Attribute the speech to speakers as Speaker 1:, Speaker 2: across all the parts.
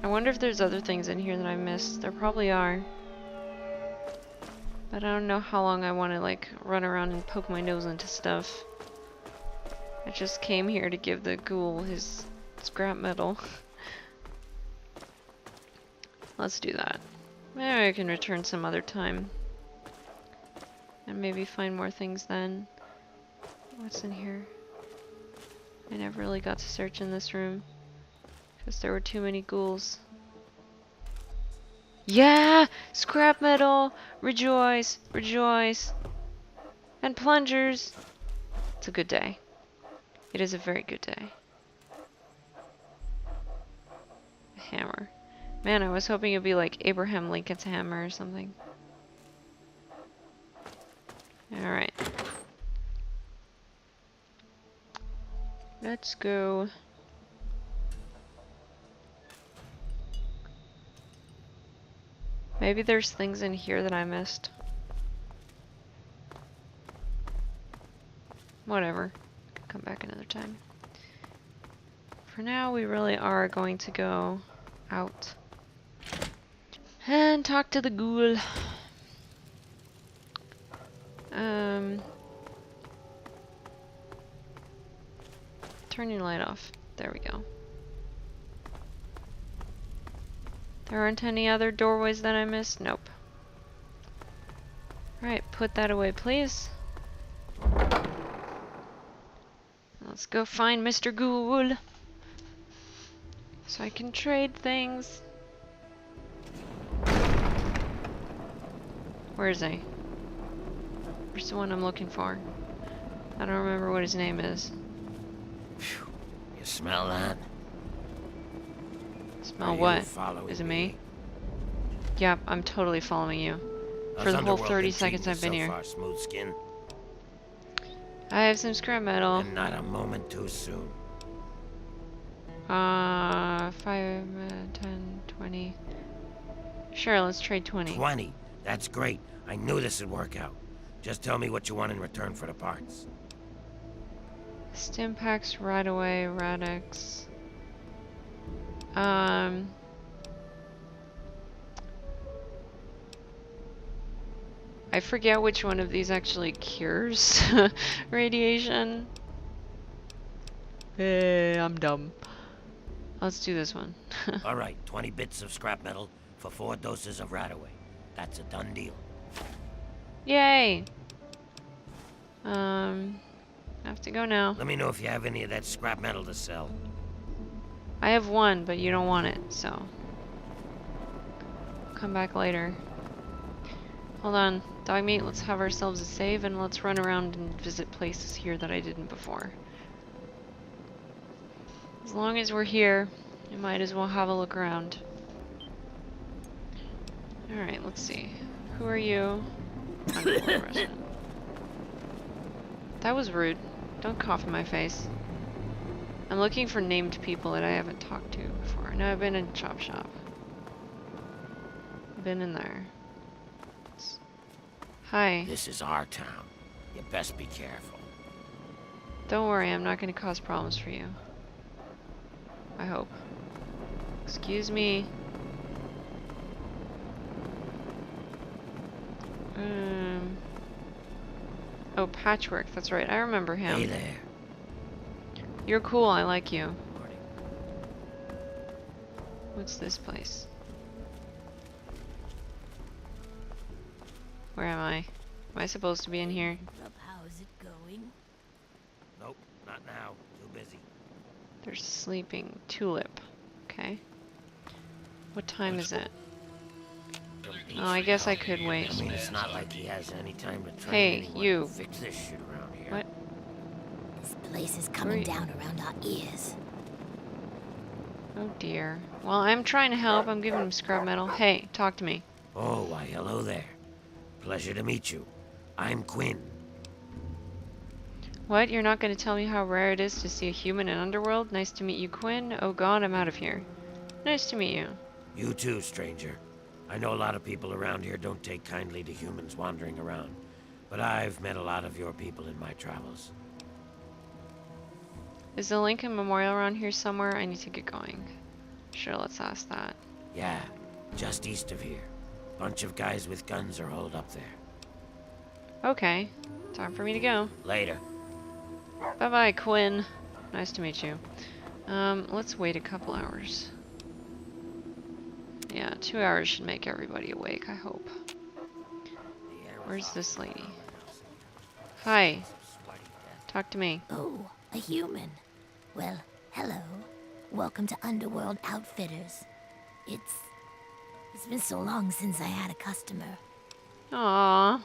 Speaker 1: I wonder if there's other things in here that I missed. There probably are. But I don't know how long I want to like run around and poke my nose into stuff. I just came here to give the ghoul his scrap metal. Let's do that. Maybe I can return some other time. And maybe find more things then. What's in here? I never really got to search in this room. Because there were too many ghouls. Yeah! Scrap metal! Rejoice! Rejoice! And plungers! It's a good day. It is a very good day. A hammer. Man, I was hoping it'd be like Abraham Lincoln's hammer or something. Alright. Let's go. Maybe there's things in here that I missed. Whatever. Come back another time. For now, we really are going to go out and talk to the ghoul. Turn your light off. There we go. There aren't any other doorways that I missed? Nope. Alright, put that away, please. Let's go find Mr. Ghoul. So I can trade things. Where is he? Where's the one I'm looking for? I don't remember what his name is.
Speaker 2: Phew. You smell that?
Speaker 1: Smell what? Is it me? Yep, I'm totally following you. For the whole 30 seconds I've been here.
Speaker 2: Smooth skin.
Speaker 1: I have some scrap metal.
Speaker 2: And not a moment too soon.
Speaker 1: 5, 10, 20. Sure, let's trade 20.
Speaker 2: 20. That's great. I knew this would work out. Just tell me what you want in return for the parts.
Speaker 1: Stim packs, right away, Radix. I forget which one of these actually cures radiation. Hey, I'm dumb. Let's do this one.
Speaker 2: Alright, 20 bits of scrap metal for 4 doses of Radaway. That's a done deal.
Speaker 1: Yay! I have to go now.
Speaker 2: Let me know if you have any of that scrap metal to sell.
Speaker 1: I have one, but you don't want it, so. Come back later. Hold on, dog meat, let's have ourselves a save and let's run around and visit places here that I didn't before. As long as we're here, we might as well have a look around. Alright, let's see. Who are you? Underworld resident. That was rude. Don't cough in my face. I'm looking for named people that I haven't talked to before. No, I've been in Chop Shop. Been in there. Hi.
Speaker 2: This is our town. You best be careful.
Speaker 1: Don't worry, I'm not going to cause problems for you. I hope. Excuse me. Oh, Patchwork, that's right. I remember him.
Speaker 2: Hey there.
Speaker 1: You're cool, I like you.
Speaker 2: Morning.
Speaker 1: What's this place? Where am I? Am I supposed to be in here?
Speaker 3: How is it going?
Speaker 2: Nope, not now. Too busy.
Speaker 1: There's sleeping tulip. Okay. What time is it? Oh, I guess I could wait.
Speaker 2: I mean, it's not like he has any time to train
Speaker 1: Hey,
Speaker 2: anyone
Speaker 1: you.
Speaker 2: to fix this shit around here.
Speaker 1: What?
Speaker 3: This place is coming down around our ears.
Speaker 1: Oh dear. Well, I'm trying to help. I'm giving him scrap metal. Hey, talk to me.
Speaker 2: Oh, why, hello there. Pleasure to meet you. I'm Quinn.
Speaker 1: What? You're not going to tell me how rare it is to see a human in Underworld? Nice to meet you, Quinn. Oh god, I'm out of here. Nice to meet you.
Speaker 2: You too, stranger. I know a lot of people around here don't take kindly to humans wandering around, but I've met a lot of your people in my travels.
Speaker 1: Is the Lincoln Memorial around here somewhere? I need to get going. Sure, let's ask that.
Speaker 2: Yeah, just east of here. Bunch of guys with guns are holed up there.
Speaker 1: Okay, time for me to go.
Speaker 2: Later.
Speaker 1: Bye-bye, Quinn. Nice to meet you. Let's wait a couple hours. Yeah, 2 hours should make everybody awake, I hope. Where's this lady? Hi. Talk to me.
Speaker 3: Oh, a human. Well, hello. Welcome to Underworld Outfitters. It's been so long since I had a customer.
Speaker 1: Aww.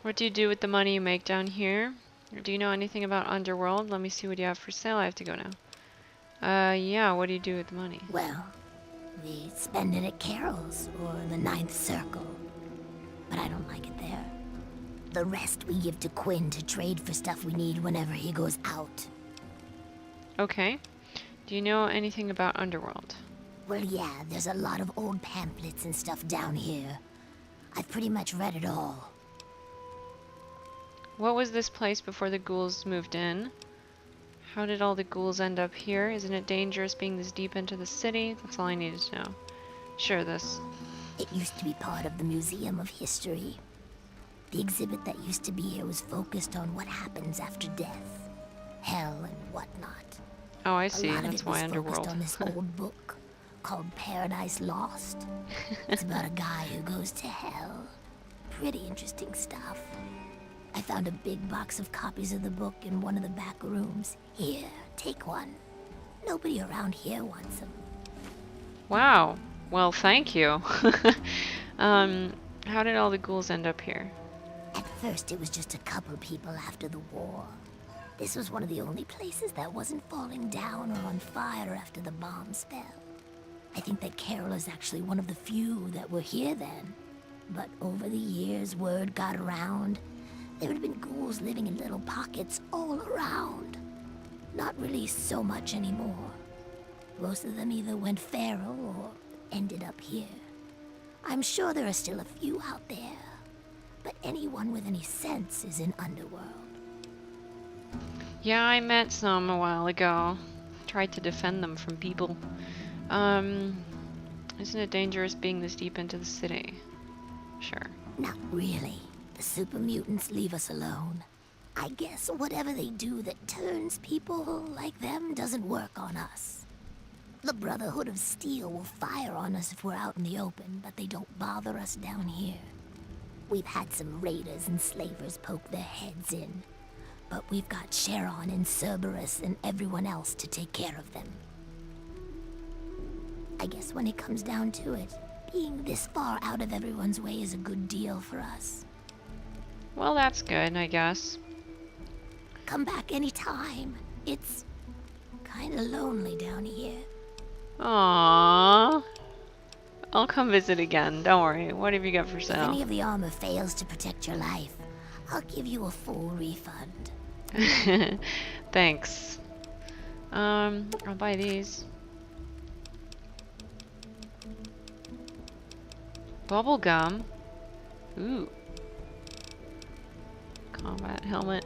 Speaker 1: What do you do with the money you make down here? Or do you know anything about Underworld? Let me see what you have for sale. I have to go now. Yeah, what do you do with the money?
Speaker 3: Well, we spend it at Carol's or the Ninth Circle. But I don't like it there. The rest we give to Quinn to trade for stuff we need whenever he goes out.
Speaker 1: Okay. Do you know anything about Underworld?
Speaker 3: Well, yeah, there's a lot of old pamphlets and stuff down here. I've pretty much read it all.
Speaker 1: What was this place before the ghouls moved in? How did all the ghouls end up here? Isn't it dangerous being this deep into the city? That's all I needed to know. Sure, this.
Speaker 3: It used to be part of the Museum of History. The exhibit that used to be here was focused on what happens after death, hell and whatnot.
Speaker 1: Oh, I see.
Speaker 3: A lot of
Speaker 1: That's
Speaker 3: it
Speaker 1: why
Speaker 3: was
Speaker 1: Underworld.
Speaker 3: focused on this old book called Paradise Lost. It's about a guy who goes to hell. Pretty interesting stuff. I found a big box of copies of the book in one of the back rooms. Here, take one. Nobody around here wants them.
Speaker 1: Wow. Well, thank you. How did all the ghouls end up here?
Speaker 3: At first, it was just a couple people after the war. This was one of the only places that wasn't falling down or on fire after the bombs fell. I think that Carol is actually one of the few that were here then. But over the years, word got around. There had been ghouls living in little pockets all around. Not really so much anymore. Most of them either went feral or ended up here. I'm sure there are still a few out there. But anyone with any sense is in Underworld.
Speaker 1: Yeah, I met some a while ago. Tried to defend them from people. Isn't it dangerous being this deep into the city? Sure.
Speaker 3: Not really. The super mutants leave us alone. I guess whatever they do that turns people like them doesn't work on us. The Brotherhood of Steel will fire on us if we're out in the open, but they don't bother us down here. We've had some raiders and slavers poke their heads in, but we've got Sharon and Cerberus and everyone else to take care of them. I guess when it comes down to it, being this far out of everyone's way is a good deal for us.
Speaker 1: Well, that's good, I guess.
Speaker 3: Come back anytime. It's kinda lonely down here.
Speaker 1: Aww. I'll come visit again. Don't worry. What have you got for
Speaker 3: If
Speaker 1: sale?
Speaker 3: any of the armor fails to protect your life, I'll give you a full refund.
Speaker 1: Thanks. I'll buy these. Bubble gum. Ooh. Combat helmet.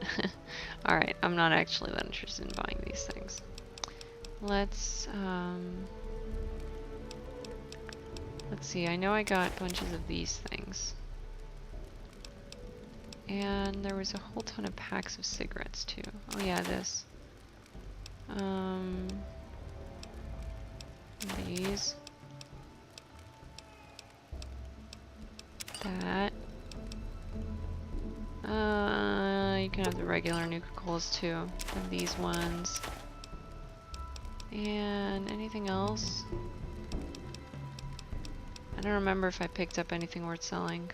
Speaker 1: Alright, I'm not actually that interested in buying these things. Let's see, I know I got bunches of these things. And there was a whole ton of packs of cigarettes too. Oh yeah, this. These. That. You can have the regular Nuka-Colas too. And these ones. And anything else? I don't remember if I picked up anything worth selling.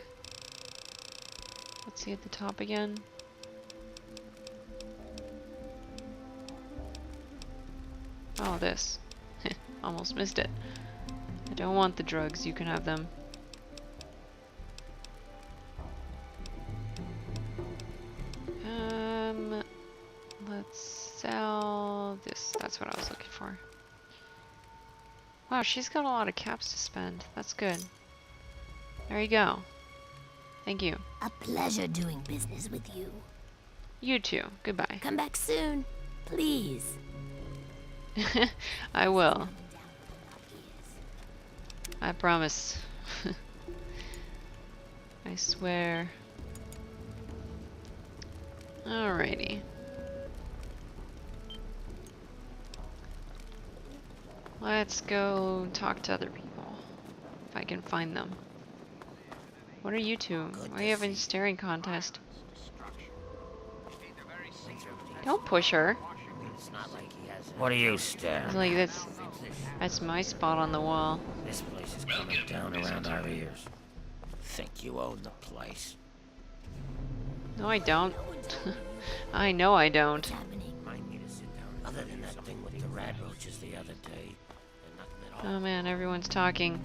Speaker 1: Let's see at the top again. Oh, this. Almost missed it. I don't want the drugs, you can have them. Let's sell this. That's what I was looking for. Wow, she's got a lot of caps to spend. That's good. There you go. Thank you.
Speaker 3: A pleasure doing business with you.
Speaker 1: You too. Goodbye.
Speaker 3: Come back soon, please.
Speaker 1: I will. I promise. I swear. Alrighty. Let's go talk to other people. If I can find them. What are you two? Why are you having a staring contest? Don't push her.
Speaker 2: It's not like he has. What are you staring?
Speaker 1: It's like that's my spot on the wall.
Speaker 2: This place is coming down around our ears. Think you own the place?
Speaker 1: No, I don't. I know I don't.
Speaker 2: Mind me to sit down. Other than that thing with the rat roaches the other day, and nothing at all.
Speaker 1: Oh man, everyone's talking.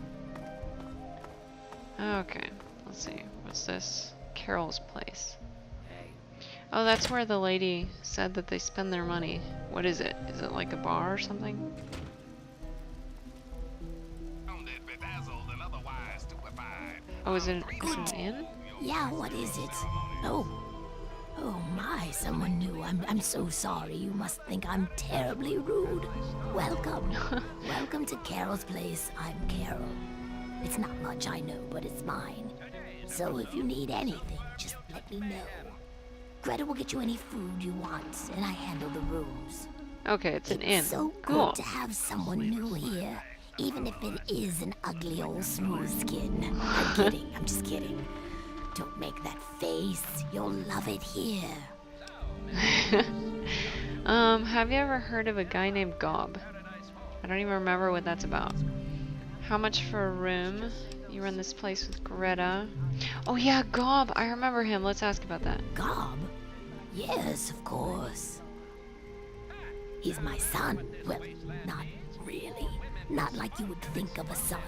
Speaker 1: Okay, let's see. What's this? Carol's place.
Speaker 2: Hey,
Speaker 1: Oh, that's where the lady said that they spend their money. What is it? Is it like a bar or something? Oh, is it an inn?
Speaker 3: Yeah, what is it? Oh. Oh my, someone new. I'm so sorry. You must think I'm terribly rude. Welcome. Welcome to Carol's place. I'm Carol. It's not much, I know, but it's mine. So if you need anything, just let me know. Greta will get you any food you want, and I handle the rooms.
Speaker 1: Okay, it's an inn.
Speaker 3: It's so
Speaker 1: Cool.
Speaker 3: good to have someone new here, even if it is an ugly old smooth skin. I'm kidding. I'm just kidding. Don't make that face. You'll love it here.
Speaker 1: Have you ever heard of a guy named Gob? I don't even remember what that's about. How much for a room? You run this place with Greta. Oh yeah, Gob! I remember him. Let's ask about that.
Speaker 3: Gob? Yes, of course. He's my son. Well, not really. Not like you would think of a son.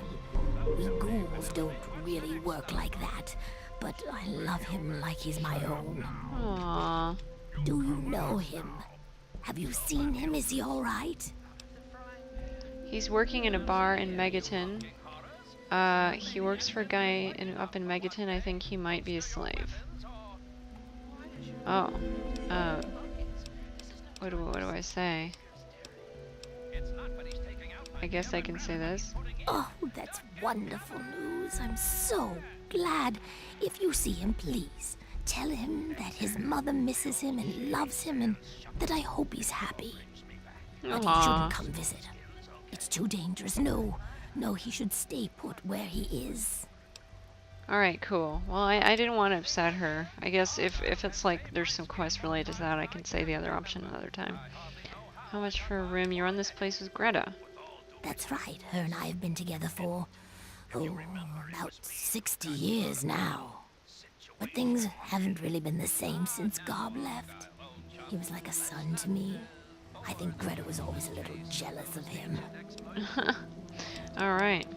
Speaker 3: We ghouls don't really work like that. But I love him like he's my own.
Speaker 1: Aww.
Speaker 3: Do you know him? Have you seen him? Is he alright?
Speaker 1: He's working in a bar in Megaton. He works for a guy up in Megaton. I think he might be a slave. Oh. What do I say? I guess I can say this.
Speaker 3: Oh, that's wonderful news. I'm so glad. If you see him, please tell him that his mother misses him and loves him and that I hope he's happy. But he
Speaker 1: Aww.
Speaker 3: shouldn't come visit. It's too dangerous. No, he should stay put where he is.
Speaker 1: Alright, cool. Well, I didn't want to upset her. I guess if it's like there's some quest related to that, I can say the other option another time. How much for a room? You run this place with Greta.
Speaker 3: That's right. Her and I have been together for, about 60 years now. But things haven't really been the same since Gob left. He was like a son to me. I think Greta was always a little jealous of him.
Speaker 1: Alright.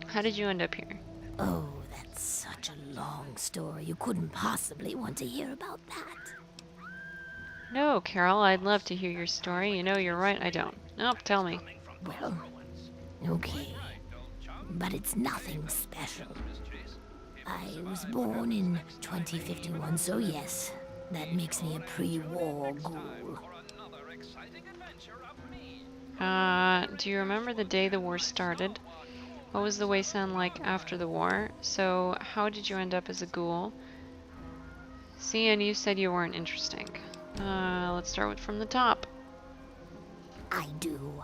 Speaker 1: How did you end up here?
Speaker 3: Oh, that's such a long story. You couldn't possibly want to hear about that.
Speaker 1: No, Carol, I'd love to hear your story. You know, you're right, I don't. Nope, tell me.
Speaker 3: Well, okay. But it's nothing special. I was born in 2051, so yes, that makes me a pre-war ghoul.
Speaker 1: Do you remember the day the war started? What was the wasteland like after the war? So, how did you end up as a ghoul? See, and you said you weren't interesting. Let's start with from the top.
Speaker 3: I do.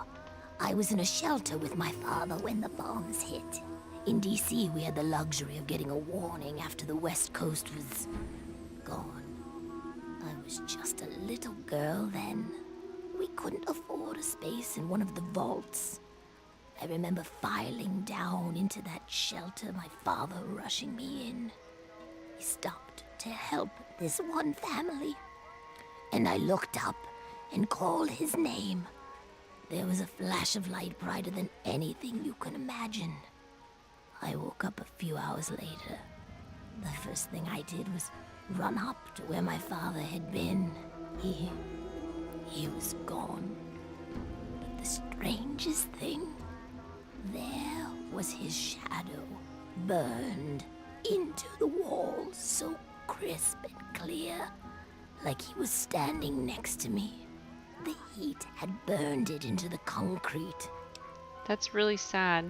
Speaker 3: I was in a shelter with my father when the bombs hit. In DC, we had the luxury of getting a warning after the West Coast was gone. I was just a little girl then. We couldn't afford a space in one of the vaults. I remember filing down into that shelter, my father rushing me in. He stopped to help this one family. And I looked up and called his name. There was a flash of light brighter than anything you can imagine. I woke up a few hours later. The first thing I did was run up to where my father had been. He was gone. But the strangest thing, there was his shadow, burned into the wall so crisp and clear, like he was standing next to me. The heat had burned it into the concrete.
Speaker 1: That's really sad.